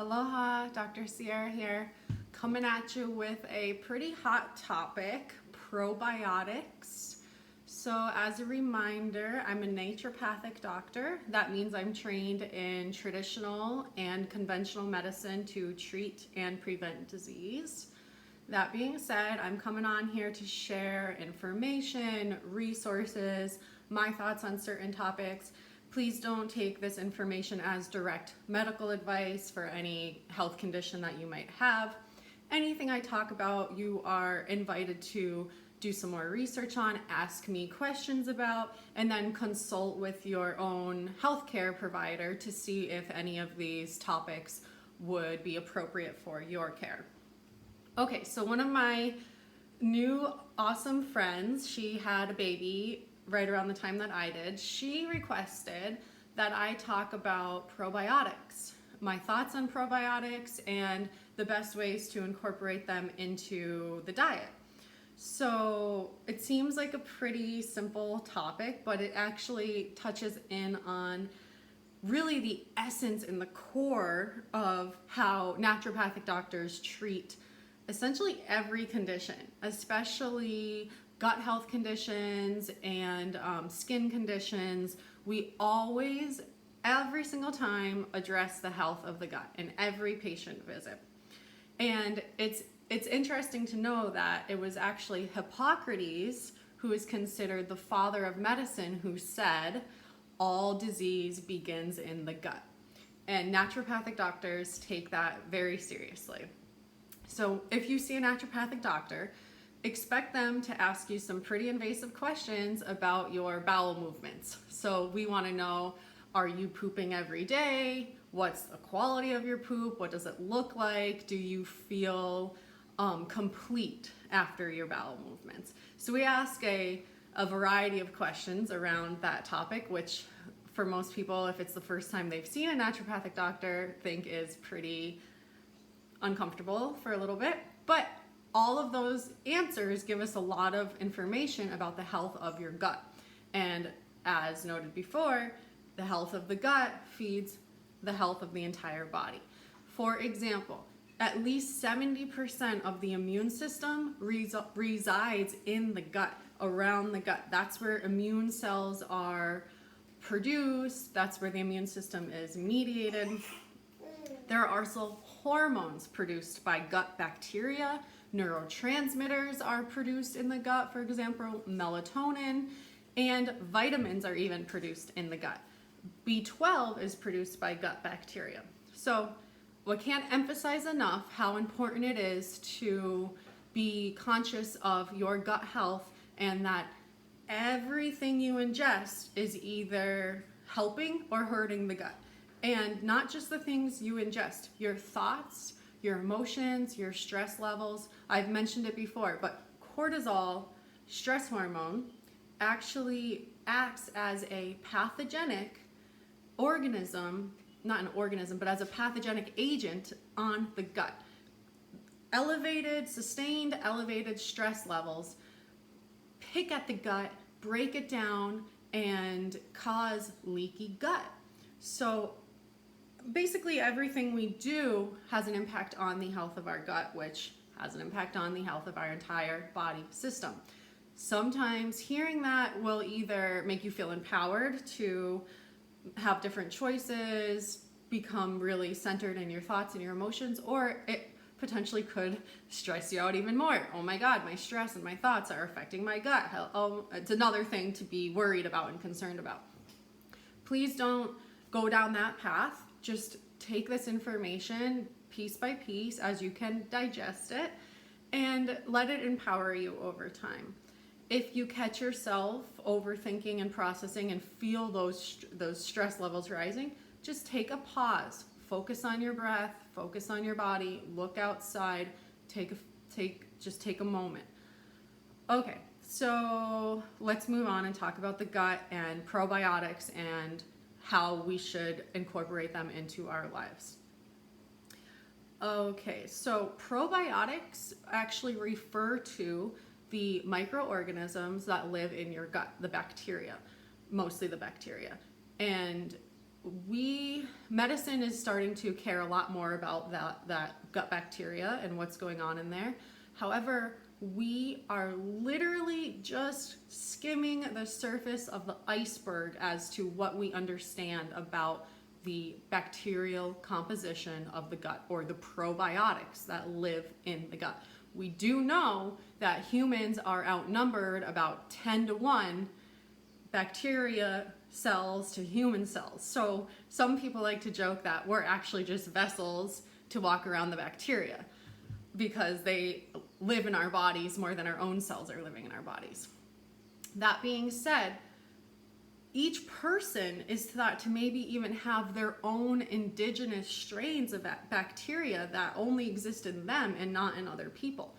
Aloha, Dr. Sierra here, coming at you with a pretty hot topic, probiotics. So as a reminder, I'm a naturopathic doctor. That means I'm trained in traditional and conventional medicine to treat and prevent disease. That being said, I'm coming on here to share information, resources, my thoughts on certain topics. Please don't take this information as direct medical advice for any health condition that you might have. Anything I talk about, you are invited to do some more research on, ask me questions about, and then consult with your own healthcare provider to see if any of these topics would be appropriate for your care. Okay, so one of my new awesome friends, she had a baby right around the time that I did. She requested that I talk about probiotics, my thoughts on probiotics, and the best ways to incorporate them into the diet. So it seems like a pretty simple topic, but it actually touches in on really the essence and the core of how naturopathic doctors treat essentially every condition, especially gut health conditions and skin conditions. We always, every single time, address the health of the gut in every patient visit. And it's interesting to know that it was actually Hippocrates, who is considered the father of medicine, who said all disease begins in the gut. And naturopathic doctors take that very seriously. So if you see a naturopathic doctor, expect them to ask you some pretty invasive questions about your bowel movements. So we want to know, are you pooping every day? What's the quality of your poop? What does it look like? Do you feel complete after your bowel movements? So we ask a variety of questions around that topic, which for most people, if it's the first time they've seen a naturopathic doctor, think is pretty uncomfortable for a little bit. But all of those answers give us a lot of information about the health of your gut. And as noted before, the health of the gut feeds the health of the entire body. For example, at least 70% of the immune system resides in the gut, around the gut. That's where immune cells are produced. That's where the immune system is mediated. There are also hormones produced by gut bacteria. Neurotransmitters are produced in the gut, for example, melatonin, and vitamins are even produced in the gut. B12 is produced by gut bacteria. So we can't emphasize enough how important it is to be conscious of your gut health, and that everything you ingest is either helping or hurting the gut. And not just the things you ingest, your thoughts, your emotions, your stress levels. I've mentioned it before, but cortisol, stress hormone, actually acts as a pathogenic organism, not an organism, but as a pathogenic agent on the gut. Sustained elevated stress levels pick at the gut, break it down, and cause leaky gut. So basically everything we do has an impact on the health of our gut, which has an impact on the health of our entire body system. Sometimes hearing that will either make you feel empowered to have different choices, become really centered in your thoughts and your emotions, or it potentially could stress you out even more. Oh my God, my stress and my thoughts are affecting my gut. Oh, it's another thing to be worried about and concerned about. Please don't go down that path. Just take this information piece by piece as you can digest it, and let it empower you over time. If you catch yourself overthinking and processing and feel those stress levels rising, just take a pause, focus on your breath, focus on your body, look outside, just take a moment. Okay, so let's move on and talk about the gut and probiotics and how we should incorporate them into our lives. Okay, so probiotics actually refer to the microorganisms that live in your gut, the bacteria, mostly the bacteria. And medicine is starting to care a lot more about that gut bacteria and what's going on in there. However, we are literally just skimming the surface of the iceberg as to what we understand about the bacterial composition of the gut, or the probiotics that live in the gut. We do know that humans are outnumbered about 10 to 1 bacteria cells to human cells. So some people like to joke that we're actually just vessels to walk around the bacteria, because they live in our bodies more than our own cells are living in our bodies. That being said, each person is thought to maybe even have their own indigenous strains of bacteria that only exist in them and not in other people.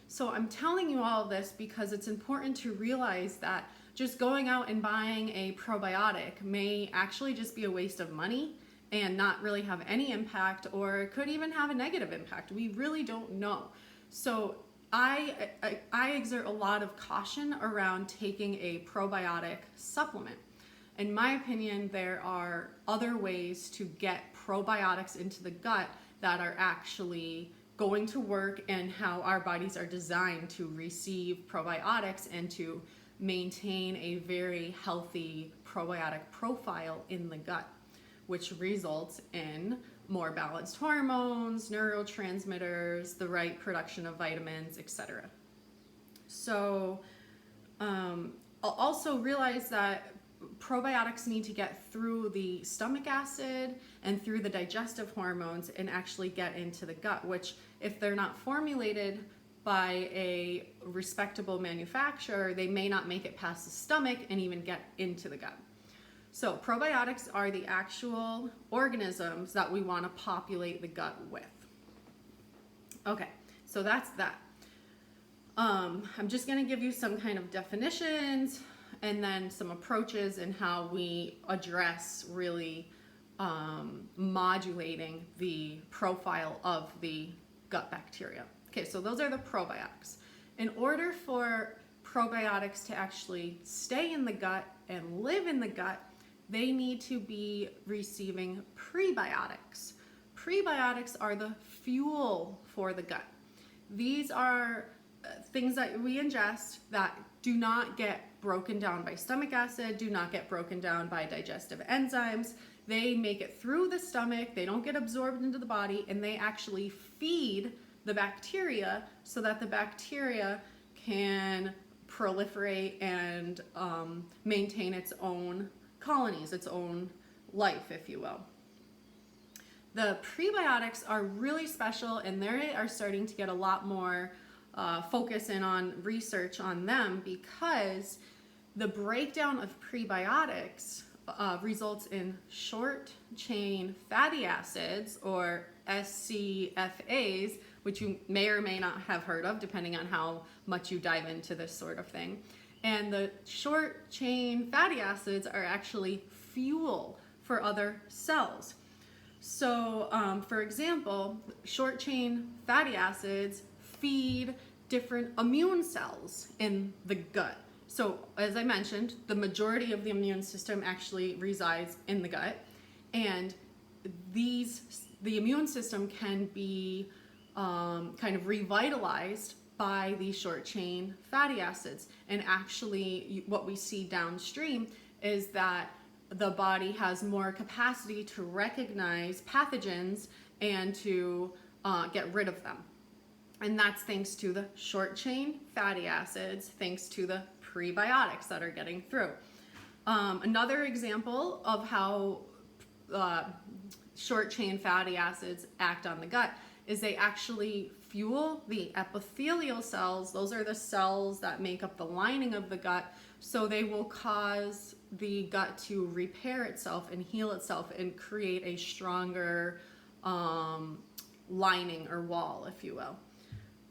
So I'm telling you all of this because it's important to realize that just going out and buying a probiotic may actually just be a waste of money and not really have any impact, or could even have a negative impact. We really don't know. So I exert a lot of caution around taking a probiotic supplement. In my opinion, there are other ways to get probiotics into the gut that are actually going to work, and how our bodies are designed to receive probiotics and to maintain a very healthy probiotic profile in the gut, which results in more balanced hormones, neurotransmitters, the right production of vitamins, etc. So also realize that probiotics need to get through the stomach acid and through the digestive hormones and actually get into the gut, which if they're not formulated by a respectable manufacturer, they may not make it past the stomach and even get into the gut. So probiotics are the actual organisms that we want to populate the gut with. Okay, so that's that. I'm just going to give you some kind of definitions and then some approaches in how we address really modulating the profile of the gut bacteria. Okay, so those are the probiotics. In order for probiotics to actually stay in the gut and live in the gut, they need to be receiving prebiotics. Prebiotics are the fuel for the gut. These are things that we ingest that do not get broken down by stomach acid, do not get broken down by digestive enzymes. They make it through the stomach, they don't get absorbed into the body, and they actually feed the bacteria so that the bacteria can proliferate and maintain its own colonies, its own life, if you will. The prebiotics are really special, and they are starting to get a lot more focus in on research on them, because the breakdown of prebiotics results in short chain fatty acids, or SCFAs, which you may or may not have heard of depending on how much you dive into this sort of thing. And the short chain fatty acids are actually fuel for other cells. So for example, short chain fatty acids feed different immune cells in the gut. So as I mentioned, the majority of the immune system actually resides in the gut, and the immune system can be kind of revitalized by these short chain fatty acids. And actually what we see downstream is that the body has more capacity to recognize pathogens and to get rid of them. And that's thanks to the short chain fatty acids, thanks to the prebiotics that are getting through. Another example of how short chain fatty acids act on the gut is they actually fuel the epithelial cells. Those are the cells that make up the lining of the gut. So they will cause the gut to repair itself and heal itself and create a stronger lining or wall, if you will.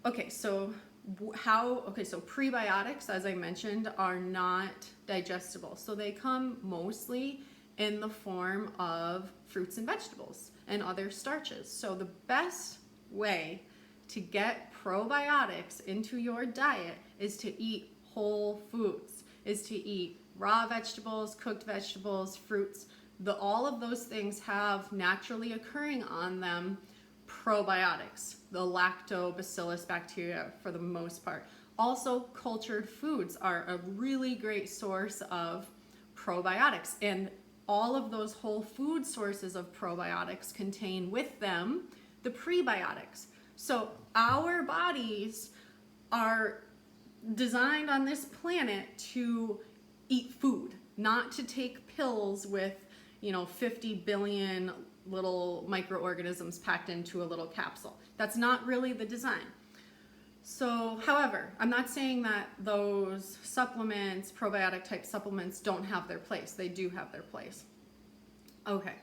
Okay, so prebiotics, as I mentioned, are not digestible. So they come mostly in the form of fruits and vegetables and other starches. So the best way to get probiotics into your diet is to eat whole foods, is to eat raw vegetables, cooked vegetables, fruits. all of those things have naturally occurring on them probiotics, the lactobacillus bacteria for the most part. Also, cultured foods are a really great source of probiotics, and all of those whole food sources of probiotics contain with them the prebiotics. So our bodies are designed on this planet to eat food, not to take pills with, 50 billion little microorganisms packed into a little capsule. That's not really the design. So, however, I'm not saying that those supplements, probiotic type supplements, don't have their place. They do have their place. Okay,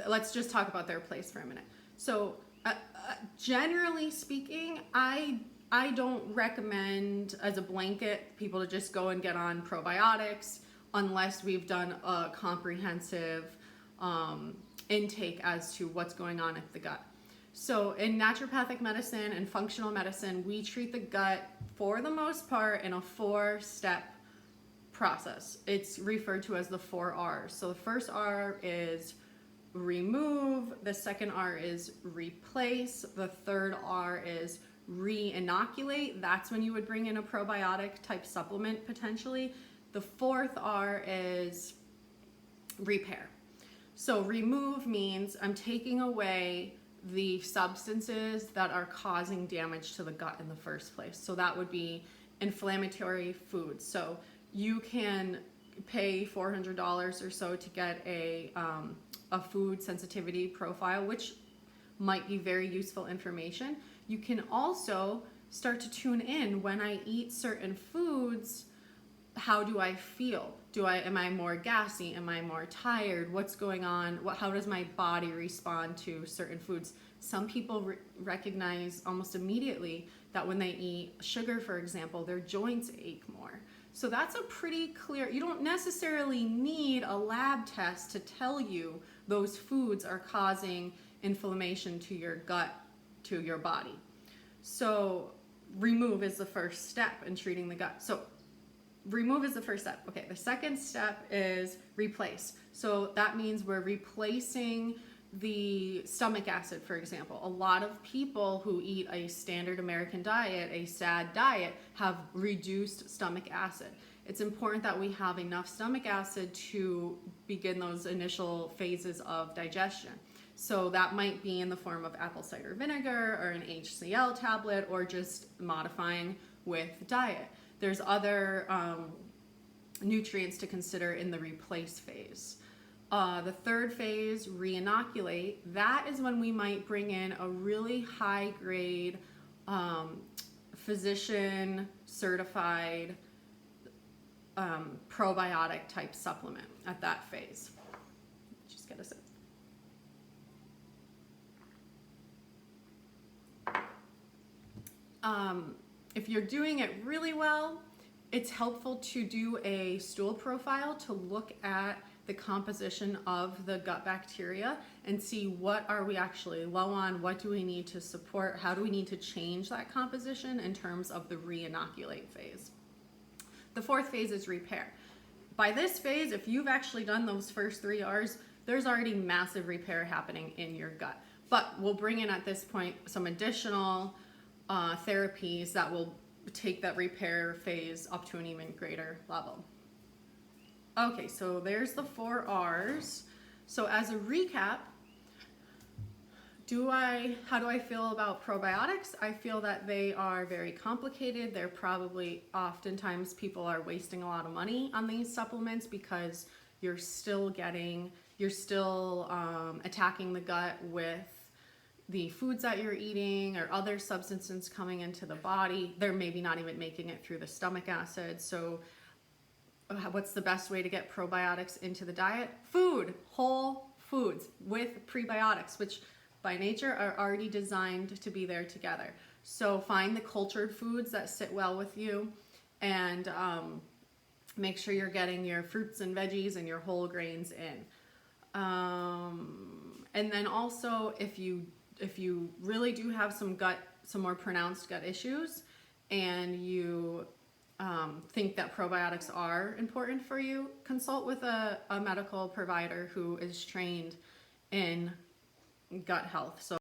let's just talk about their place for a minute. So, generally speaking, I don't recommend as a blanket people to just go and get on probiotics unless we've done a comprehensive intake as to what's going on at the gut. So in naturopathic medicine and functional medicine, we treat the gut for the most part in a 4-step process. It's referred to as the 4 R's. So the first R is remove, the second R is replace, the third R is re-inoculate. That's when you would bring in a probiotic type supplement potentially. The fourth R is repair. So remove means I'm taking away the substances that are causing damage to the gut in the first place. So that would be inflammatory foods. So you can pay $400 or so to get a food sensitivity profile, which might be very useful information. You can also start to tune in when I eat certain foods. How do I feel? Am I more gassy? Am I more tired? What's going on? How does my body respond to certain foods? Some people recognize almost immediately that when they eat sugar, for example, their joints ache more. So that's a pretty clear, you don't necessarily need a lab test to tell you those foods are causing inflammation to your gut, to your body. So remove is the first step in treating the gut. So remove is the first step. Okay, the second step is replace. So that means we're replacing the stomach acid, for example. A lot of people who eat a standard American diet, a SAD diet, have reduced stomach acid. It's important that we have enough stomach acid to begin those initial phases of digestion. So that might be in the form of apple cider vinegar or an HCl tablet, or just modifying with diet. There's other nutrients to consider in the replace phase. The third phase, re-inoculate, that is when we might bring in a really high grade physician certified probiotic type supplement at that phase. Just get a sip. If you're doing it really well, it's helpful to do a stool profile to look at the composition of the gut bacteria and see what are we actually low on, what do we need to support, how do we need to change that composition in terms of the re-inoculate phase. The fourth phase is repair. By this phase, if you've actually done those first 3 R's, there's already massive repair happening in your gut. But we'll bring in at this point some additional therapies that will take that repair phase up to an even greater level. Okay, so there's the 4 R's. So as a recap, how do I feel about probiotics? I feel that they are very complicated. They're probably, oftentimes people are wasting a lot of money on these supplements because you're still attacking the gut with the foods that you're eating or other substances coming into the body. They're maybe not even making it through the stomach acid. So what's the best way to get probiotics into the diet? Food, whole foods with prebiotics, which by nature are already designed to be there together. So find the cultured foods that sit well with you, and make sure you're getting your fruits and veggies and your whole grains in. And then also, if you really do have some more pronounced gut issues, and you think that probiotics are important for you, consult with a medical provider who is trained in gut health. So